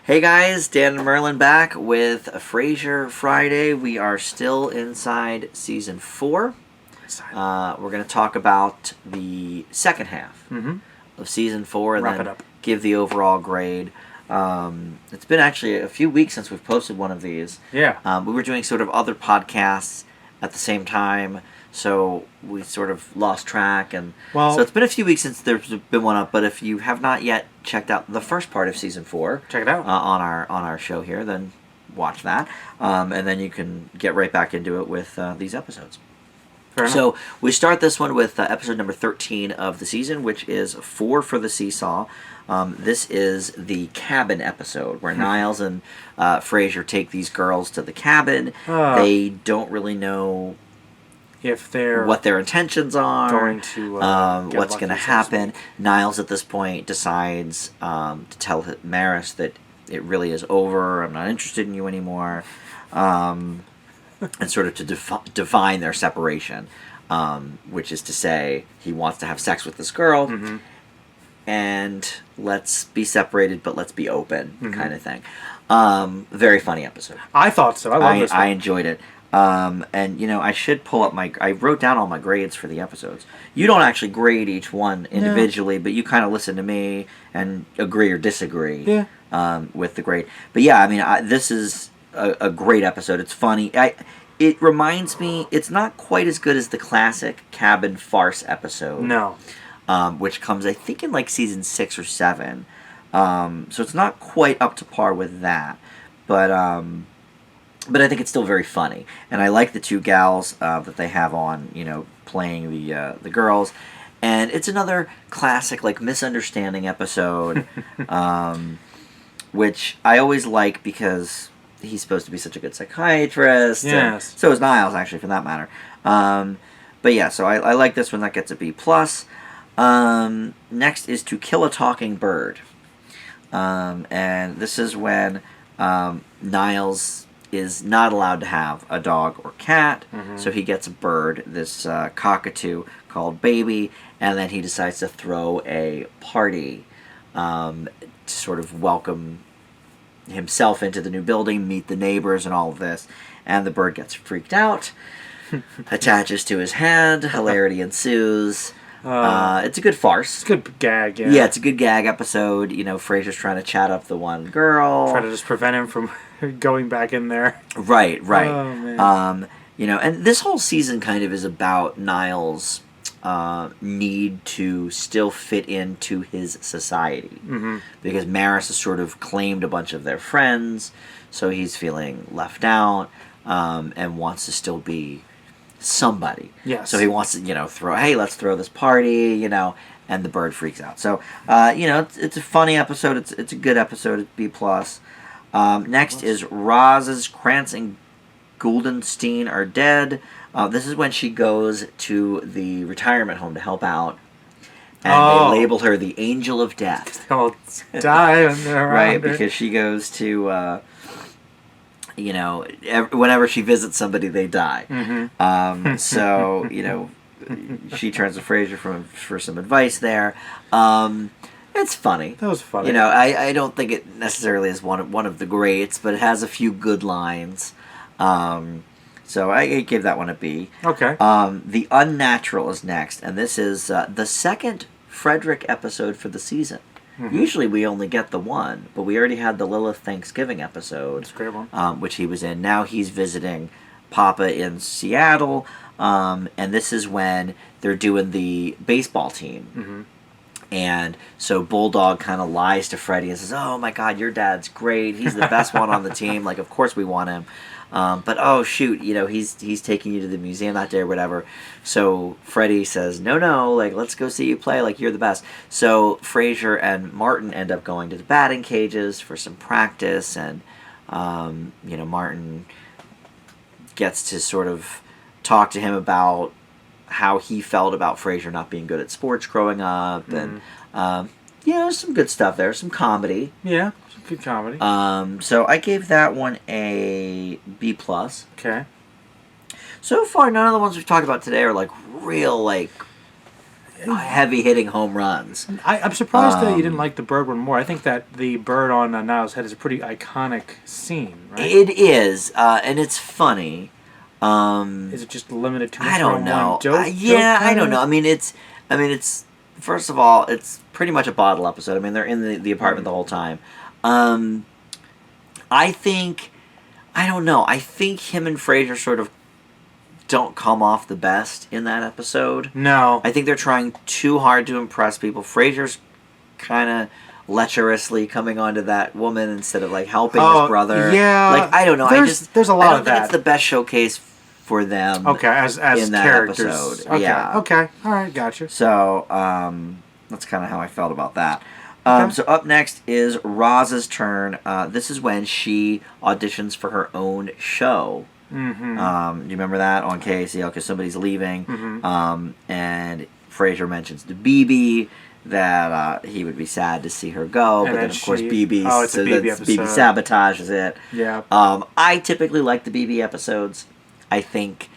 Hey guys, Dan and Merlin back with a Frasier Friday. We are still inside season 4. We're going to talk about the second half of season 4 and Wrap then it up. give the overall grade. It's been actually a few weeks since we've posted one of these. Yeah. We were doing sort of other podcasts at the same time, so we sort of lost track. And Well- so it's been a few weeks since there's been one up. But if you have not yet checked out the first part of season 4, Check it out. on our show here, then watch that, and then you can get right back into it with these episodes. Fair enough. So we start this one with episode number 13 of the season, which is 4 for the Seesaw. This is the cabin episode where Niles and Frasier take these girls to the cabin. They don't really know if they're what their intentions are, going to what's going to happen. Niles at this point decides to tell Maris that it really is over. I'm not interested in you anymore. And sort of to define their separation, which is to say he wants to have sex with this girl, and let's be separated, but let's be open, kind of thing. Very funny episode. I thought so. I love this one. I enjoyed it. And, you know, I should pull up I wrote down all my grades for the episodes. You don't actually grade each one individually, but you kind of listen to me and agree or disagree with the grade. But yeah, I mean, this is a great episode. It's funny. It reminds me, it's not quite as good as the classic cabin farce episode. No. Which comes, I think, in like season 6 or 7. So it's not quite up to par with that. But I think it's still very funny. And I like the two gals that they have on, you know, playing the girls. And it's another classic, like, misunderstanding episode, which I always like because he's supposed to be such a good psychiatrist. Yes. And so is Niles, actually, for that matter. But yeah, so I like this one. That gets a B+. Next is To Kill a Talking Bird. And this is when Niles is not allowed to have a dog or cat, so he gets a bird, this cockatoo called Baby, and then he decides to throw a party to sort of welcome himself into the new building, meet the neighbors and all of this, and the bird gets freaked out, attaches to his hand, hilarity ensues. It's a good farce. It's a good gag, yeah. Yeah, it's a good gag episode. You know, Frasier's trying to chat up the one girl. Try to just prevent him from going back in there. Right. Oh, man. You know, and this whole season kind of is about Niles' need to still fit into his society. Because Maris has sort of claimed a bunch of their friends, so he's feeling left out, and wants to still be somebody. Yes. So he wants to, you know, let's throw this party, you know, and the bird freaks out. So, you know, it's a funny episode. It's a good episode. It's B+. Next is Roz's Krantz and Guldenstein are dead. This is when she goes to the retirement home to help out, and they label her the Angel of Death. They'll die when they're around Right, her. because she goes to, you know, whenever she visits somebody, they die. So, you know, she turns to Frasier for some advice there. It's funny. That was funny. You know, I don't think it necessarily is one of the greats, but it has a few good lines. So I gave that one a B. Okay. The Unnatural is next, and this is the second Frederick episode for the season. Usually we only get the one, but we already had the Lilith Thanksgiving episode. That's a great one. Which he was in. Now he's visiting Papa in Seattle, and this is when they're doing the baseball team. And so Bulldog kind of lies to Freddie and says, "Oh my God, your dad's great. He's the best one on the team. Like, of course we want him. But oh shoot, you know, he's taking you to the museum that day or whatever." So Freddie says, "No, like let's go see you play. Like you're the best." So Frasier and Martin end up going to the batting cages for some practice, and you know, Martin gets to sort of talk to him about how he felt about Frasier not being good at sports growing up, and you know, some good stuff there, some comedy. Yeah, some good comedy. So I gave that one a B+. Okay. So far, none of the ones we've talked about today are like real, like heavy hitting home runs. I'm surprised that you didn't like the bird one more. I think that the bird on Niall's head is a pretty iconic scene, right? It is, and it's funny. Is it just limited to I don't know. joke I don't know. I mean, it's first of all, it's pretty much a bottle episode. I mean, they're in the apartment the whole time. I think, I don't know. I think him and Frasier sort of don't come off the best in that episode. No. I think they're trying too hard to impress people. Frasier's kind of lecherously coming onto that woman instead of like helping his brother. Yeah. Like, I don't know. There's a lot of that. I don't think it's the best showcase for them. Okay, as in that characters. episode. Okay. Yeah. Okay. All right. Gotcha. So that's kind of how I felt about that. So up next is Roz's turn. This is when she auditions for her own show. Mm-hmm. Do you remember that on KACL? Because somebody's leaving. Mm-hmm. And Frasier mentions to BB that he would be sad to see her go. And but then, of course, BB, it's a BB episode. BB sabotages it. Yeah. I typically like the BB episodes. I think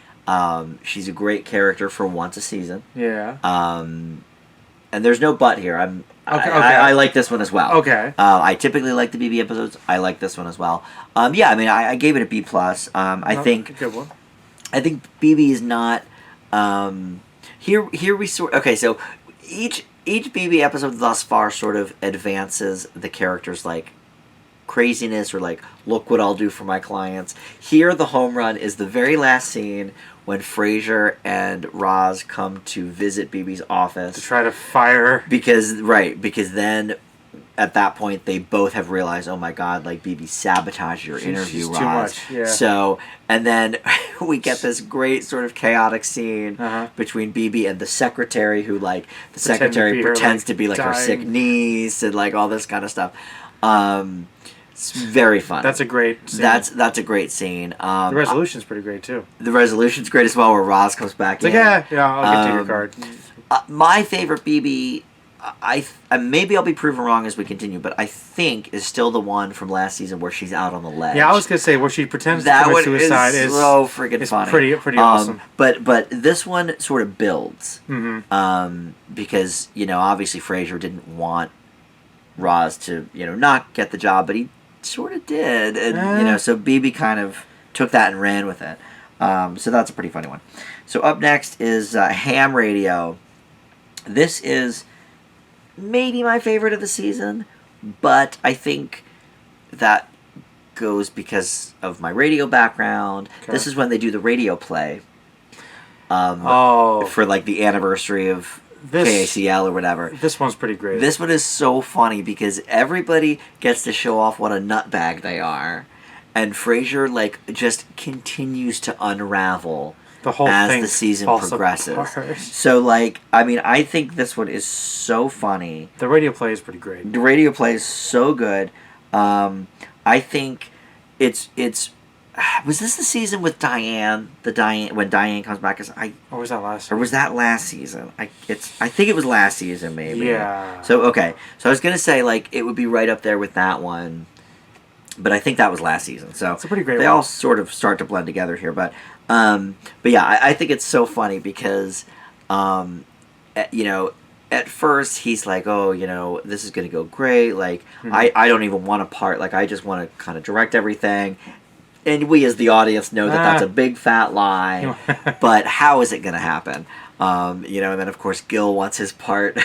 she's a great character for once a season. Yeah. And there's no but here. I like this one as well. Okay. I typically like the BB episodes. I like this one as well. Yeah, I mean, I gave it a B plus. I think good one. I think BB is not. Here we sort. Okay, so each BB episode thus far sort of advances the character's like craziness or like look what I'll do for my clients. Here, the home run is the very last scene when Frasier and Roz come to visit BB's office To try to fire. because then at that point they both have realized, oh my god, like BB sabotaged your interview, she's Roz. too much, yeah. So and then we get this great sort of chaotic scene between BB and the secretary, who like the secretary pretends to be like her sick niece and like all this kind of stuff. It's very fun. That's a great scene. That's a great scene. The resolution's pretty great too. The resolution's great as well, where Roz comes back it's in. Like, yeah, I'll get to your card. My favorite BB, maybe I'll be proven wrong as we continue, but I think is still the one from last season where she's out on the ledge. Yeah, I was gonna say where she pretends to commit suicide is so freaking funny. Pretty awesome. But this one sort of builds. Mm-hmm. Because obviously Frasier didn't want Roz to not get the job, but he sort of did, and so BB kind of took that and ran with it. So that's a pretty funny one. So up next is Ham Radio. This is maybe my favorite of the season, but I think that goes because of my radio background. Okay. This is when they do the radio play for like the anniversary of KACL or whatever. This one's pretty great. This one is so funny because everybody gets to show off what a nutbag they are, and Frasier like just continues to unravel the whole as thing the season progresses. Apart. So like, I mean, I think this one is so funny. The radio play is pretty great. The radio play is so good. I think it's. Was this the season with Diane? When Diane comes back or was that last? Or was that last season? I think it was last season, maybe. Yeah. So okay, so I was gonna say like it would be right up there with that one, but I think that was last season. So it's a pretty great. They all sort of start to blend together here, but yeah, I think it's so funny because, at first he's like, oh, this is gonna go great. Like I don't even want a part. Like I just want to kind of direct everything. And we as the audience know that that's a big fat lie, but how is it going to happen? And then of course Gil wants his part,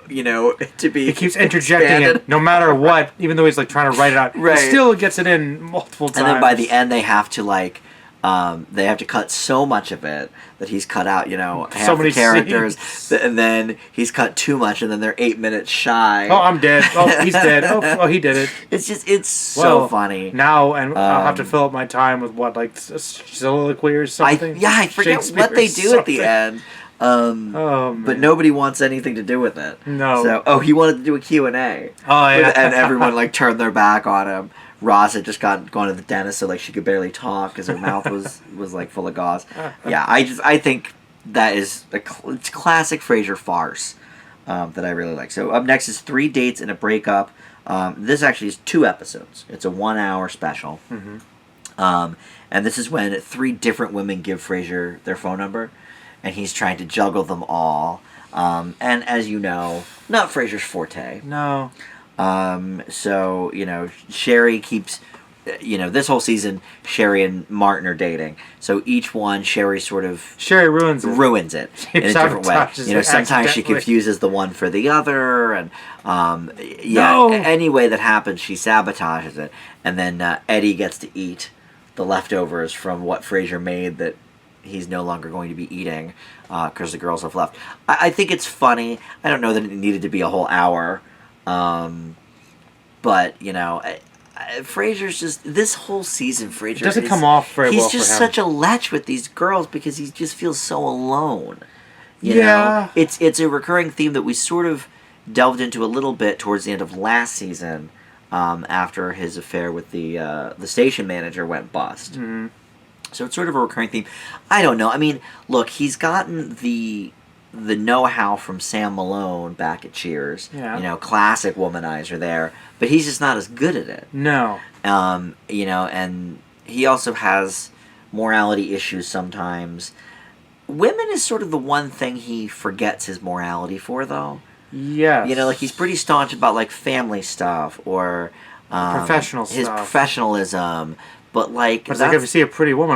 to be. He keeps interjecting it no matter what, even though he's like trying to write it out. Right. He still gets it in multiple times. And then by the end they have to like, they have to cut so much of it that he's cut out, half so many the characters, and then he's cut too much, and then they're 8 minutes shy. Oh, I'm dead. Oh, he's dead. Oh, he did it. It's so funny. Now, and I'll have to fill up my time with what, like soliloquy or something? I forget what they do at the end. But nobody wants anything to do with it. No. So, he wanted to do a Q&A. Oh, yeah. And everyone, like, turned their back on him. Roz had just gone to the dentist, so like she could barely talk because her mouth was like full of gauze. Yeah, I think that is it's classic Frasier farce that I really like. So up next is 3 Dates and a Breakup. This actually is 2 episodes. It's a 1-hour special. Mm-hmm. And this is when 3 different women give Frasier their phone number, and he's trying to juggle them all. And as you know, not Frasier's forte. No. So, Sherry keeps, this whole season, Sherry and Martin are dating. So each one, Sherry sort of... Sherry ruins it. In a different way. Sometimes she confuses the one for the other, and, any way that happens, she sabotages it. And then Eddie gets to eat the leftovers from what Frasier made that he's no longer going to be eating because the girls have left. I think it's funny. I don't know that it needed to be a whole hour. But, Frasier's just... This whole season, Frasier... It doesn't come off very well for him. He's just such a lech with these girls because he just feels so alone. You know? It's a recurring theme that we sort of delved into a little bit towards the end of last season after his affair with the station manager went bust. Mm-hmm. So it's sort of a recurring theme. I don't know. I mean, look, he's gotten the know-how from Sam Malone back at Cheers. Yeah. Classic womanizer there. But he's just not as good at it. No. And he also has morality issues sometimes. Women is sort of the one thing he forgets his morality for, though. Yes. He's pretty staunch about, family stuff or... professional his stuff. professionalism. But if you see a pretty woman,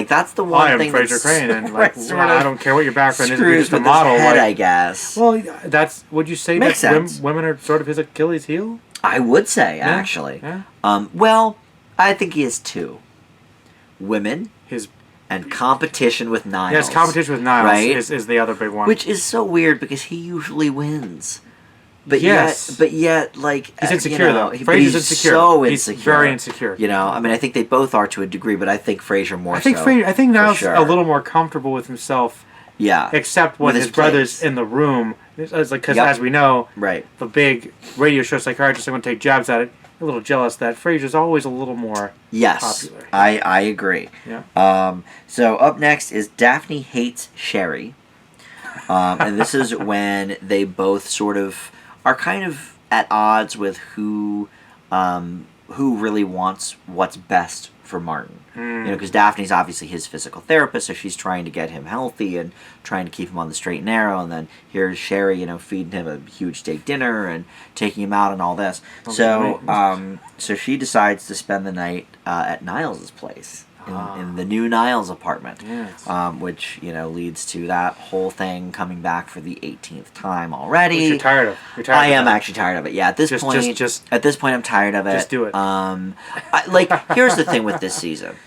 that's the one thing. I am Frasier Crane, and I don't care what your background is. You're just a with model, his head, I guess. Well, would you say Makes that sense. women are sort of his Achilles heel? I would say, actually. Yeah. I think he has two: women, and competition with Niles. Yes, competition with Niles right? is the other big one, which is so weird because he usually wins. But yes. he's insecure though. Frasier's insecure. So he's insecure. Very insecure. I think they both are to a degree, but I think Frasier more. I think Niles a little more comfortable with himself. Yeah. Except when his brother's in the room, it's because as we know, right, the big radio show psychiatrists are going to take jabs at it. A little jealous that Frasier's always a little more popular. I agree. Yeah. So up next is Daphne Hates Sherry, and this is when they both sort of are kind of at odds with who really wants what's best for Martin. Because Daphne's obviously his physical therapist, so she's trying to get him healthy and trying to keep him on the straight and narrow. And then here's Sherry, feeding him a huge steak dinner and taking him out and all this. So she decides to spend the night at Niles' place. In the new Niles apartment, yes. Which leads to that whole thing coming back for the 18th time already. Which you're tired of. I am actually tired of it. Yeah, at this point, I'm tired of it. Just do it. Here's the thing with this season.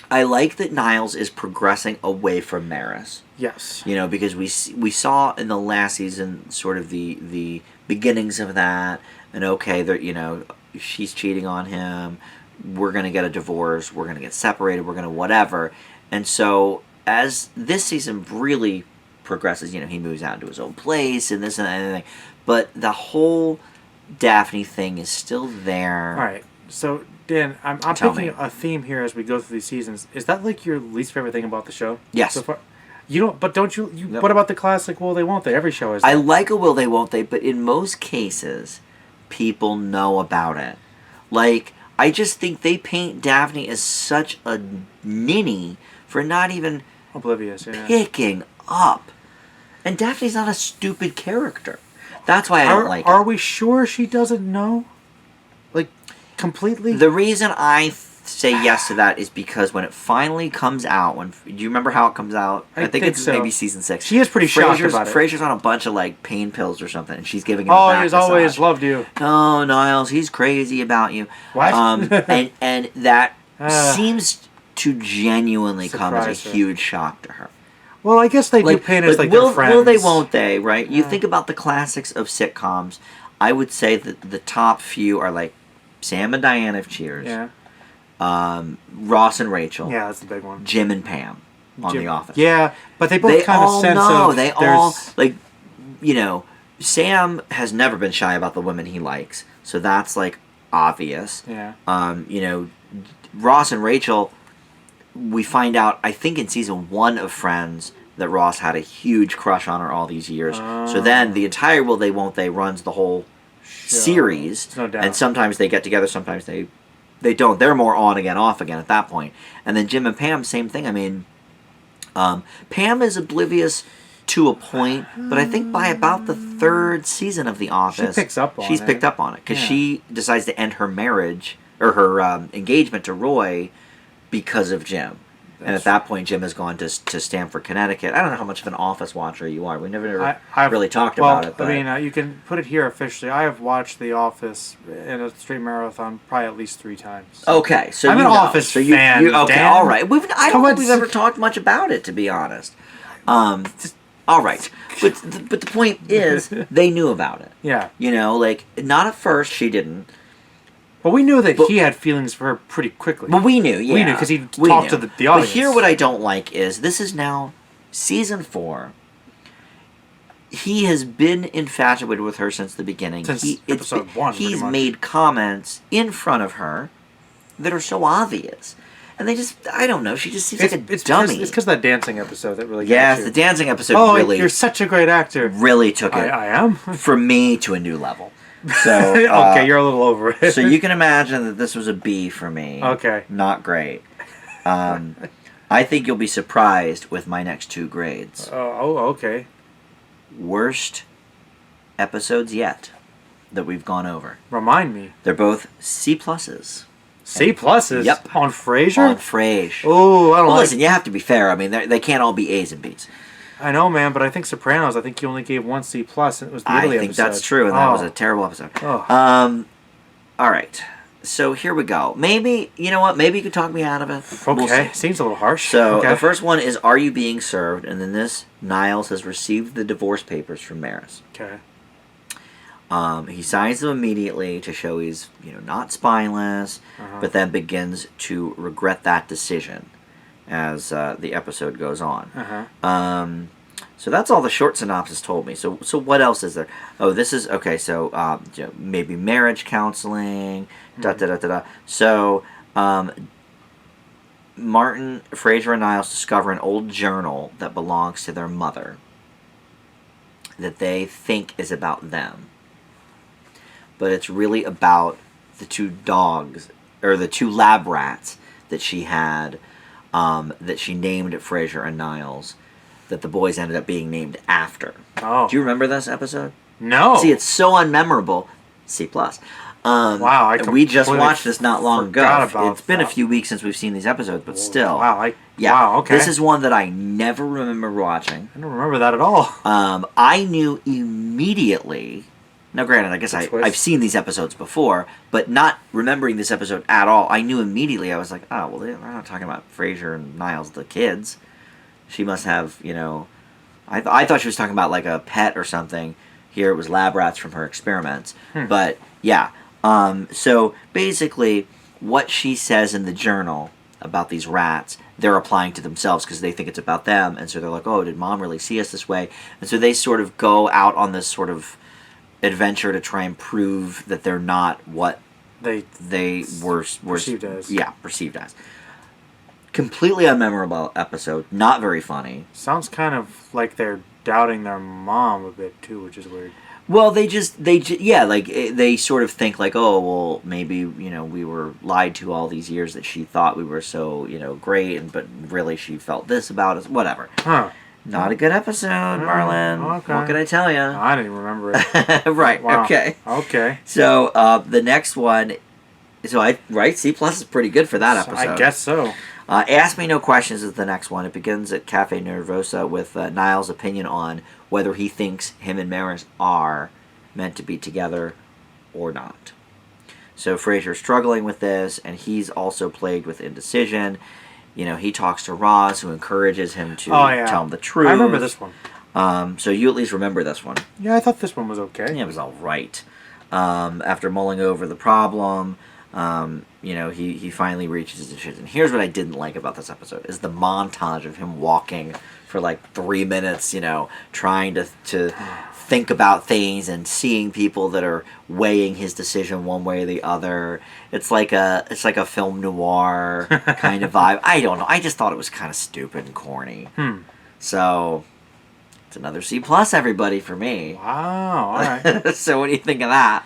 I like that Niles is progressing away from Maris. Yes. Because we saw in the last season sort of the beginnings of that, and she's cheating on him. We're going to get a divorce, we're going to get separated, we're going to whatever. And so as this season really progresses, he moves out into his own place and this and that and everything. But the whole Daphne thing is still there. All right. So, Dan, I'm picking a theme here as we go through these seasons. Is that your least favorite thing about the show? Yes. So far? Don't you Nope. What about the classic will they won't they? Every show is I like a will they won't they, but in most cases people know about it. I just think they paint Daphne as such a ninny for not even oblivious, picking up. And Daphne's not a stupid character. That's why I don't like it. Are we sure she doesn't know? Completely? The reason I say yes to that is because when it finally comes out, do you remember how it comes out? I think it's so. Maybe season 6. She is pretty shocked about it. Frasier's on a bunch of pain pills or something, and she's giving him a back he's massage. always loved you. No, Niles, he's crazy about you. What? And that seems to genuinely come as a Surprise her. huge shock to her. Well, I guess they do paint it as their friends. Will they, won't they, right? You think about the classics of sitcoms, I would say that the top few are Sam and Diane of Cheers. Yeah. Ross and Rachel. Yeah, that's the big one. Jim and Pam on The Office. Yeah, but they both kind of sense know. of... They all Sam has never been shy about the women he likes, so that's obvious. Yeah. Ross and Rachel, we find out, I think in season 1 of Friends, that Ross had a huge crush on her all these years. So then the entire will they won't they runs the whole series. No doubt. And sometimes they get together, sometimes they don't. They're more on again, off again at that point. And then Jim and Pam, same thing. Pam is oblivious to a point, but I think by about the third season of The Office, she's picked up on it because she decides to end her marriage or her engagement to Roy because of Jim. And at that point, Jim has gone to Stamford, Connecticut. I don't know how much of an Office watcher you are. We never really talked about it. But I mean, you can put it here officially. I have watched The Office in a straight marathon probably at least 3 times. Okay, so I'm an Office fan. Okay, Dan. all right. I don't think we've ever talked much about it, to be honest. All right, but the point is, they knew about it. Yeah. You know, like, not at first, she didn't. Well, we knew that he had feelings for her pretty quickly. Well, we knew, yeah. We knew, because he talked to the audience. But here, what I don't like is, this is now season 4. He has been infatuated with her since the beginning. Since episode 1, he's made comments in front of her that are so obvious. And they just, I don't know, she just seems like a dummy. It's because of that dancing episode that really Yes, the dancing episode really... Oh, you're such a great actor. Really took it, I am? from me to a new level. So okay, you're a little over it. So you can imagine that this was a B for me. Okay. Not great. I think you'll be surprised with my next 2 grades. Oh, okay. Worst episodes yet that we've gone over. Remind me. They're both C pluses. C pluses? Yep. On Frasier? On Frasier. Oh, I don't Well, listen, you have to be fair. I mean, they can't all be A's and B's. I know, man, but I think Sopranos, I think you only gave 1 C plus, and it was the Italy I think episode. that's true, and that was a terrible episode. Oh. All right. So here we go. Maybe, you know what? Maybe you could talk me out of it. Okay. We'll seems a little harsh. So the first one is, are you being served? And then this, Niles has received the divorce papers from Maris. Okay. He signs them immediately to show he's, not spineless, but then begins to regret that decision as the episode goes on. So that's all the short synopsis told me. So what else is there? Oh, this is okay. So maybe marriage counseling. So Martin, Frasier, and Niles discover an old journal that belongs to their mother that they think is about them, but it's really about the 2 dogs or the 2 lab rats that she had, that she named Frasier and Niles, that the boys ended up being named after. Oh. Do you remember this episode? No. See, it's so unmemorable. C plus. Wow, we just watched this not long ago. It's been a few weeks since we've seen these episodes, but still. Wow. Yeah. Wow, okay. This is one that I never remember watching. I don't remember that at all. I knew immediately. Now, granted, I guess I've seen these episodes before, but not remembering this episode at all, I knew immediately. I was like, oh, well, they're not talking about Frasier and Niles, the kids. She must have, I thought she was talking about like a pet or something. Here it was lab rats from her experiments. But, yeah. So, basically, what she says in the journal about these rats, they're applying to themselves because they think it's about them. And so they're like, oh, did Mom really see us this way? And so they sort of go out on this sort of adventure to try and prove that they're not what they were perceived as. Yeah, perceived as. Completely unmemorable episode. Not very funny. Sounds kind of like they're doubting their mom a bit too, which is weird. Well, they sort of think like, oh, well, maybe, we were lied to all these years that she thought we were so, great, but really she felt this about us, whatever. Huh. Not a good episode, Marlon. Okay. What can I tell you? I didn't remember it. Right, wow. Okay. So, the next one, C plus is pretty good for that episode. I guess so. Ask Me No Questions is the next one. It begins at Cafe Nervosa with Niles' opinion on whether he thinks him and Maris are meant to be together or not. So Frasier's struggling with this, and he's also plagued with indecision. He talks to Roz, who encourages him to tell him the truth. I remember this one. So you at least remember this one. Yeah, I thought this one was okay. Yeah, it was all right. After mulling over the problem, he finally reaches his decision. Here's what I didn't like about this episode, is the montage of him walking for like 3 minutes, trying to think about things and seeing people that are weighing his decision one way or the other. It's like a film noir kind of vibe. I don't know. I just thought it was kind of stupid and corny. So it's another C plus, everybody, for me. Wow. All right. So what do you think of that?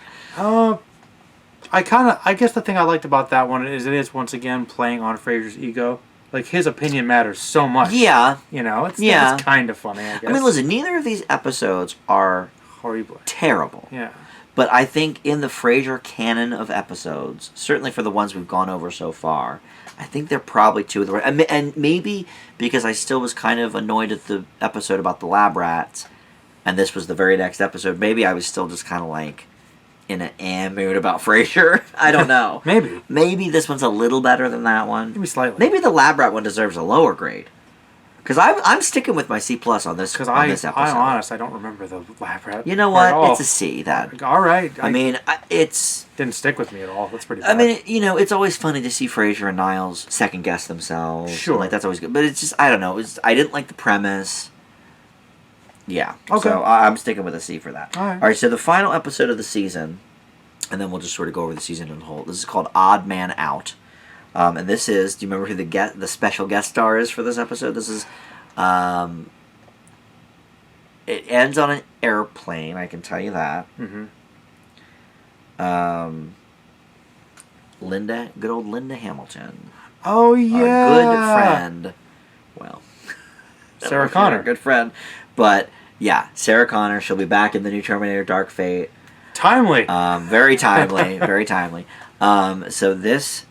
I guess the thing I liked about that one is it is once again playing on Frasier's ego. like his opinion matters so much. Yeah. You know, it's kind of funny, I guess. I mean, listen, neither of these episodes are horrible, terrible. Yeah. But I think in the Frasier canon of episodes, certainly for the ones we've gone over so far, I think they're probably two of the... And maybe because I still was kind of annoyed at the episode about the lab rats, and this was the very next episode, maybe I was still just kind of like in an mood about Frasier. I don't know. Maybe. Maybe this one's a little better than that one. Maybe slightly. Maybe the lab rat one deserves a lower grade. Because I'm sticking with my C+ on this episode. Because I'm honest, I don't remember the lab rat. You know what? It's a C. All right. I mean, it's... Didn't stick with me at all. That's pretty bad. I mean, you know, it's always funny to see Frasier and Niles second guess themselves. Sure. Like, that's always good. But it's just, I don't know. I didn't like the premise. Yeah. Okay. So I'm sticking with a C for that. All right. All right, so the final episode of the season, and then we'll just sort of go over the season in whole. This is called Odd Man Out. And this is, do you remember who the special guest star is for this episode? This is... it ends on an airplane, I can tell you that. Mm-hmm. Good old Linda Hamilton. Oh, yeah. Our good friend. Well, Sarah Connor. Good friend. But, yeah, Sarah Connor. She'll be back in the new Terminator Dark Fate. Timely. Very timely. Very timely. So this,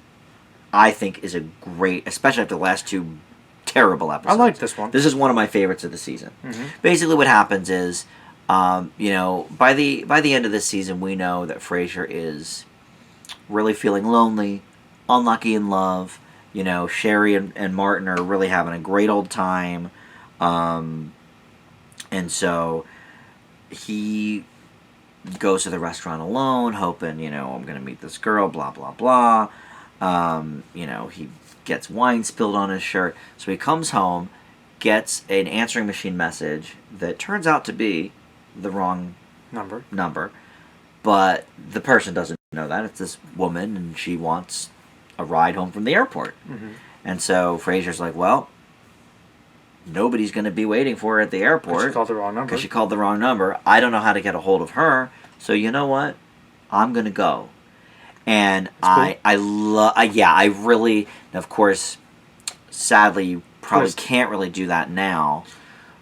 I think, is a great, especially after the last two terrible episodes. I like this one. This is one of my favorites of the season. Mm-hmm. Basically what happens is, you know, by the end of this season, we know that Frasier is really feeling lonely, unlucky in love. You know, Sherry and Martin are really having a great old time. And so he goes to the restaurant alone, hoping, you know, I'm going to meet this girl, blah, blah, blah. You know, he gets wine spilled on his shirt. So he comes home, gets an answering machine message that turns out to be the wrong number. But the person doesn't know that. It's this woman, and she wants a ride home from the airport. Mm-hmm. And so Frasier's like, well, nobody's going to be waiting for her at the airport. Because she called the wrong number. Because she called the wrong number. I don't know how to get a hold of her. So you know what? I'm going to go. And I really, of course, sadly, you probably can't really do that now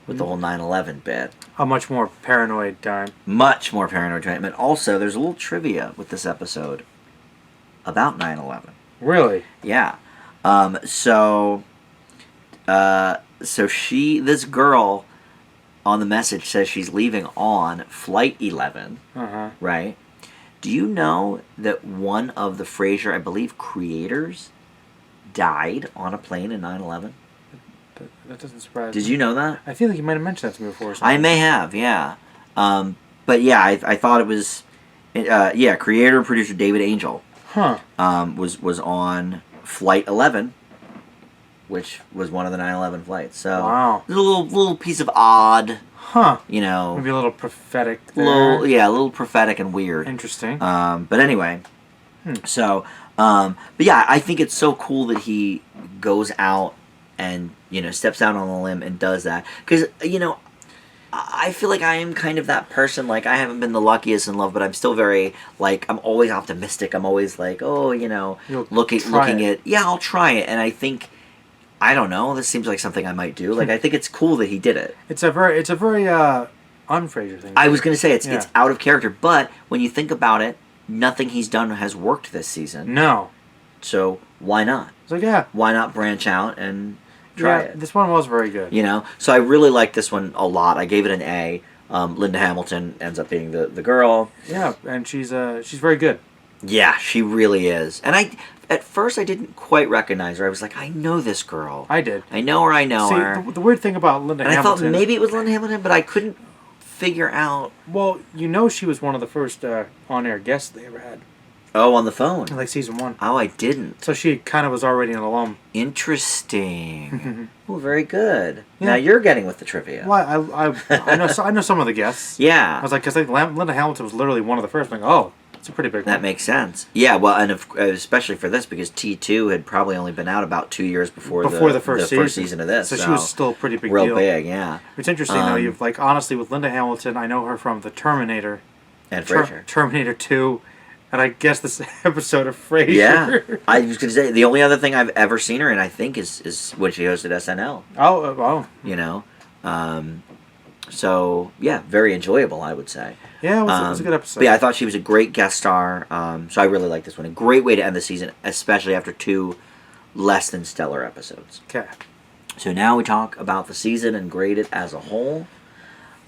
with the whole 9/11 bit. A much more paranoid time. Much more paranoid time. And also, there's a little trivia with this episode about 9/11. Really? Yeah. So this girl on the message says she's leaving on Flight 11. Uh-huh. Right? Do you know that one of the Frasier, I believe, creators died on a plane in 9/11? That doesn't surprise me. Did you know that? I feel like you might have mentioned that to me before. I may have, yeah. But yeah, I thought it was... creator and producer David Angel was on Flight 11, which was one of the 9/11 flights. So, wow. There's a little piece of odd... You know... Maybe a little prophetic there. A little prophetic and weird. Interesting. But anyway, so... but yeah, I think it's so cool that he goes out and, you know, steps out on a limb and does that. Because, you know, I feel like I am kind of that person. Like, I haven't been the luckiest in love, but I'm still very, like, I'm always optimistic. I'm always like, oh, you know, looking at... Yeah, I'll try it. And I think... I don't know. This seems like something I might do. Like, I think it's cool that he did it. It's a very un-Frasier thing. I was going to say, it's out of character. But when you think about it, nothing he's done has worked this season. No. So, why not? It's like, yeah. Why not branch out and try it? This one was very good. You know? So, I really like this one a lot. I gave it an A. Linda Hamilton ends up being the girl. Yeah, and she's very good. Yeah, she really is. And at first I didn't quite recognize her. I was like, I know this girl. I did. I know her. The weird thing about Linda Hamilton... I thought maybe it was Linda Hamilton, but I couldn't figure out... Well, you know she was one of the first on-air guests they ever had. Oh, on the phone? Like season 1. Oh, I didn't. So she kind of was already an alum. Interesting. Oh, very good. Yeah. Now you're getting with the trivia. Well, I know some of the guests. Yeah. I was like, because Linda Hamilton was literally one of the first. I'm like, oh... It's a pretty big one. That makes sense. Yeah, well, and especially for this, because T2 had probably only been out about 2 years before the first season of this. So she was still a pretty big deal. Real big, yeah. It's interesting, though. You've, like, honestly, with Linda Hamilton, I know her from the Terminator. And Frasier. Terminator 2 And I guess this episode of Frasier. Yeah, I was going to say the only other thing I've ever seen her in, I think, is when she hosted SNL. Oh. You know, so yeah, very enjoyable, I would say. Yeah, it was a good episode. But yeah, I thought she was a great guest star. So I really like this one. A great way to end the season, especially after 2 less than stellar episodes. Okay. So now we talk about the season and grade it as a whole.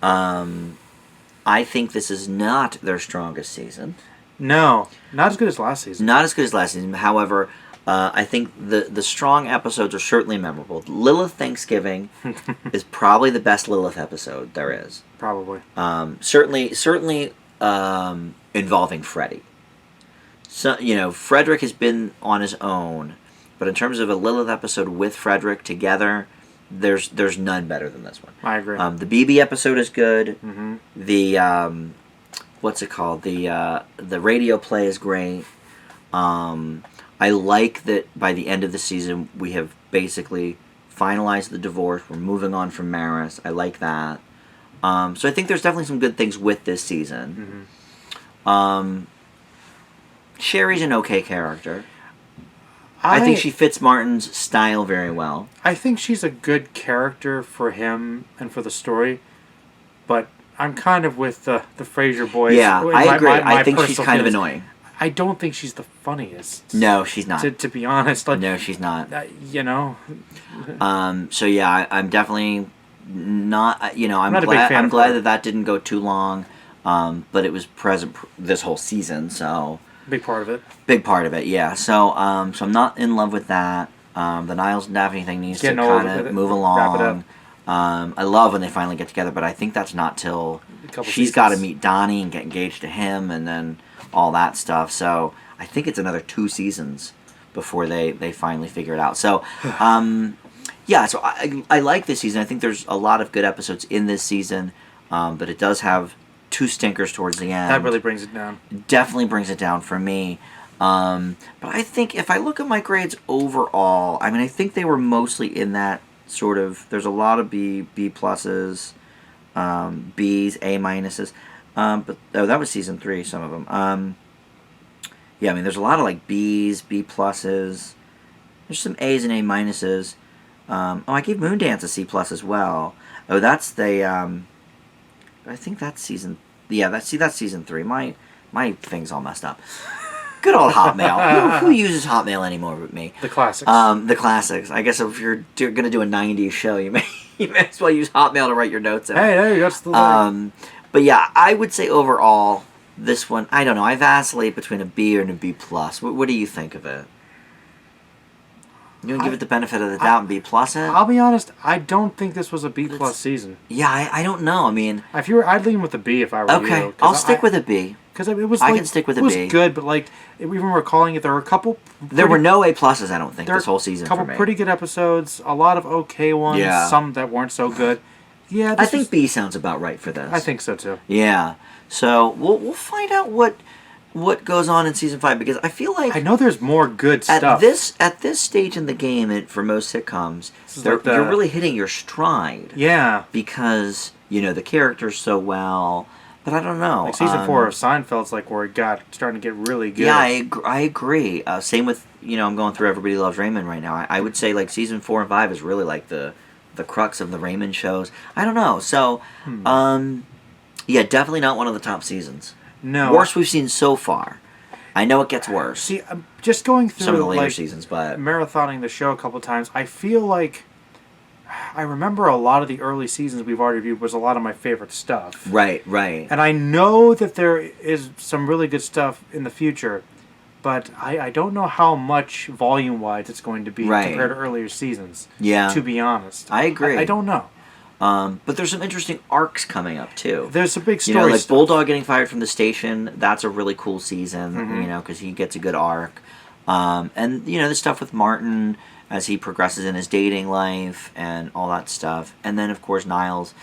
I think this is not their strongest season. No, not as good as last season. Not as good as last season. However, I think the strong episodes are certainly memorable. Lilith Thanksgiving is probably the best Lilith episode there is. Probably. Certainly involving Freddy. So Frederick has been on his own, but in terms of a Lilith episode with Frederick together, there's none better than this one. I agree. The BB episode is good. Mm-hmm. The what's it called? The radio play is great. I like that by the end of the season we have basically finalized the divorce. We're moving on from Maris. I like that. So I think there's definitely some good things with this season. Mm-hmm. Sherry's an okay character. I think she fits Martin's style very well. I think she's a good character for him and for the story, but I'm kind of with the Frasier boys. Yeah, I agree. I think she's kind of annoying. I don't think she's the funniest. No, she's not. To be honest. No, she's not. So yeah, I'm definitely not. I'm not a big fan I'm of glad her. that didn't go too long. But it was present this whole season, so big part of it. Big part of it, yeah. So I'm not in love with that. The Niles and Daphne thing needs to kind of move along. Wrap it up. I love when they finally get together, but I think that's not till she's got to meet Donnie and get engaged to him, and then all that stuff. So I think it's another 2 seasons before they finally figure it out. So yeah, so I like this season. I think there's a lot of good episodes in this season, but it does have 2 stinkers towards the end. That really brings it down. Definitely brings it down for me. But I think if I look at my grades overall, I mean, I think they were mostly in that sort of. There's a lot of B pluses, B's, A minuses. But that was season 3. Some of them. Yeah, I mean, there's a lot of like B's, B pluses. There's some A's and A minuses. I gave Moondance a C plus as well. Oh, that's the. I think that's season. Yeah, that's season 3. My thing's all messed up. Good old Hotmail. Who uses Hotmail anymore but me? The classics. The classics. I guess if you're going to do a 90s show, you may as well use Hotmail to write your notes in. Hey, there you go. But yeah, I would say overall, this one, I don't know. I vacillate between a B and a B plus. What do you think of it? You want to give it the benefit of the doubt and B plus it? I'll be honest, I don't think this was a B plus season. Yeah, I don't know. I mean, I'd lean with a B if I were you. Okay, I'll stick with a B. Because it was I can stick with a B. It was good, but like even recalling it, there were a couple. There were no A pluses, I don't think, this whole season. A couple for me. Pretty good episodes, a lot of okay ones, Yeah. some that weren't so good. Yeah, I think B sounds about right for this. I think so too. Yeah. So we'll find out what goes on in season 5, because I feel like I know there's more good stuff. At this stage in the game, for most sitcoms, like you're really hitting your stride. Yeah. Because you know the characters so well. But I don't know. Like season 4 of Seinfeld's like where it got starting to get really good. Yeah, I agree. Same with I'm going through Everybody Loves Raymond right now. I would say like season 4 and 5 is really like the crux of the Raymond shows. I don't know. So, yeah, definitely not one of the top seasons. No. Worst we've seen so far. I know it gets worse. See, I'm just going through some of the later like, seasons, but marathoning the show a couple times, I feel like I remember a lot of the early seasons we've already reviewed was a lot of my favorite stuff. Right. And I know that there is some really good stuff in the future, but I don't know how much volume-wise it's going to be compared to earlier seasons. Yeah. To be honest. I agree. I don't know. But there's some interesting arcs coming up, too. There's a big story like Bulldog getting fired from the station, that's a really cool season, because he gets a good arc. And, the stuff with Martin as he progresses in his dating life and all that stuff. And then, of course, Niles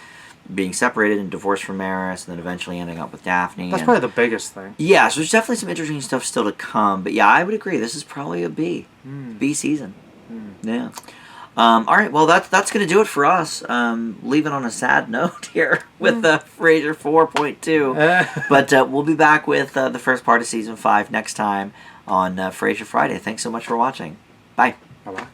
being separated and divorced from Maris, and then eventually ending up with Daphne. That's probably the biggest thing. Yeah, so there's definitely some interesting stuff still to come. But yeah, I would agree. This is probably a B. B season. Yeah. All right, well that's gonna do it for us. Leaving on a sad note here with Frasier 4.2, but we'll be back with the first part of season 5 next time on Frasier Friday. Thanks so much for watching. Bye. Bye-bye.